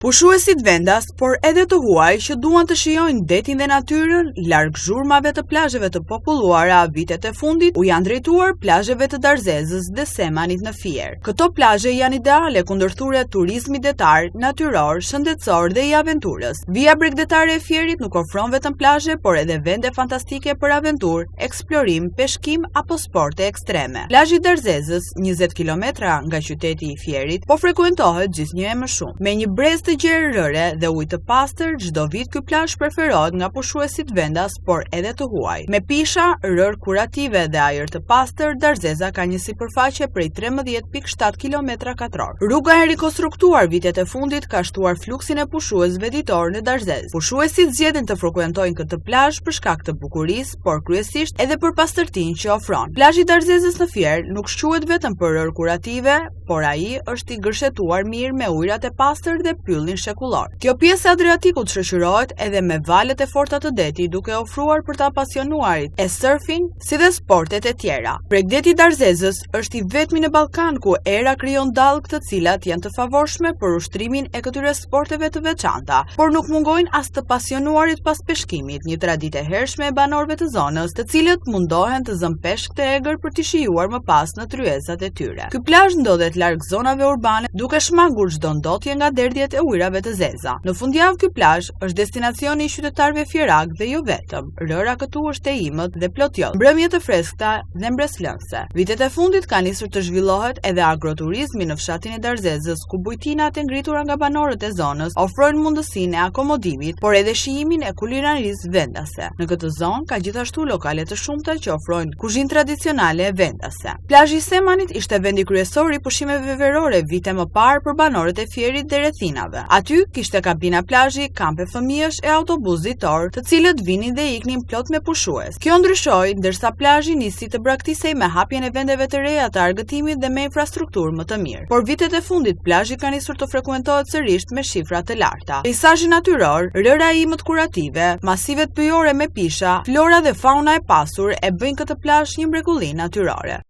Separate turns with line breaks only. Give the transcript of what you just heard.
Pushuesit vendas, por edhe të huaj që duan të shijojnë detin dhe natyrën, larg zhurmave të plazheve të populluara vitet e fundit, u janë drejtuar plazheve të Darzezës dhe Semanit në Fier. Këto plazhe janë ideale kundër thurrjet turizmi detar, natyror, shëndetësor dhe i aventurës. Via bregdetare e Fierit nuk ofron vetëm plazhe, por edhe vende fantastike për aventurë, eksplorim, peshkim apo sporte ekstreme. Plazhi i Darzezës, 20 kilometra nga qyteti i Fierit, po frekuentohet gjithnjë e më shumë. Me një brez të gjerë rëre dhe ujë të pastër, çdo vit ky plazh preferohet nga pushuesit vendas, por edhe të huaj. Me pisha, rër kurative dhe ajër të pastër, Darzeza ka një sipërfaqe prej 13.7 km². Rruga e rikonstruktuar vitet e fundit ka shtuar fluksin e pushuesve ditor në Darzezë. Pushuesit zgjedhin të frekuentojnë këtë plazh për shkak të bukurisë, por kryesisht edhe për pastërtinë që ofron. Plazhi i Darzezës në Fier nuk shquhet vetëm për rër kurative, por ai është i gërshetuar mirë me ujërat e pastër dhe pyllin shekullor. Kjo pjesë e Adriatikut shoqërohet edhe me valet e forta të detit, duke ofruar për të apasionuarit e surfing, si dhe sportet e tjera. Bregdeti i Darzezës është i vetmi në Ballkan ku era krijon dallgë të cilat janë të favorshme për ushtrimin e këtyre sporteve të veçanta, por nuk mungojnë as të pasionuarit pas peshkimit, një traditë e hershme e banorëve të zonës, të cilët mundohen të zënë peshk të egër për t'i shijuar më pas në tryezat e tyre. Ky plazh ndodhet larg zonave urbane, duke shmangur çdo ndotje nga derdhjet e ujrave të zeza. Në fundjavë ky plazh është destinacioni i qytetarëve fierak dhe jo vetëm. Rëra këtu është e imët dhe plot jot. Mbrëmje të freskëta dhe mbreslënse. Vitet e fundit ka nisur të zhvillohet edhe agroturizmi në fshatin e Darzezës, ku bujtinat e ngritura nga banorët e zonës ofrojnë mundësinë e akomodimit, por edhe shijimin e kulinarisë vendase. Në këtë zonë ka gjithashtu lokale të shumta që ofrojnë kuzhinë tradicionale vendase. Plazhi i Semanit ishte vendi kryesor i pushimeve verore vite më parë për banorët e Fierit dhe rrethinave. Aty kishte kabina plazhi, kampe fëmijësh e autobus ditor, të cilët vinin dhe iknin plot me pushues. Kjo ndryshoi ndërsa plazhi nisi të braktisej me hapjen e vendeve të reja të argëtimit dhe me infrastrukturë më të mirë. Por vitet e fundit plazhi ka nisur të frekuentohet sërish me shifra të larta. Peizazhi natyror, rëra e imët kurative, masivet pyjore me pisha, flora dhe fauna e pasur e bëjnë këtë plazh një mrekulli natyrore.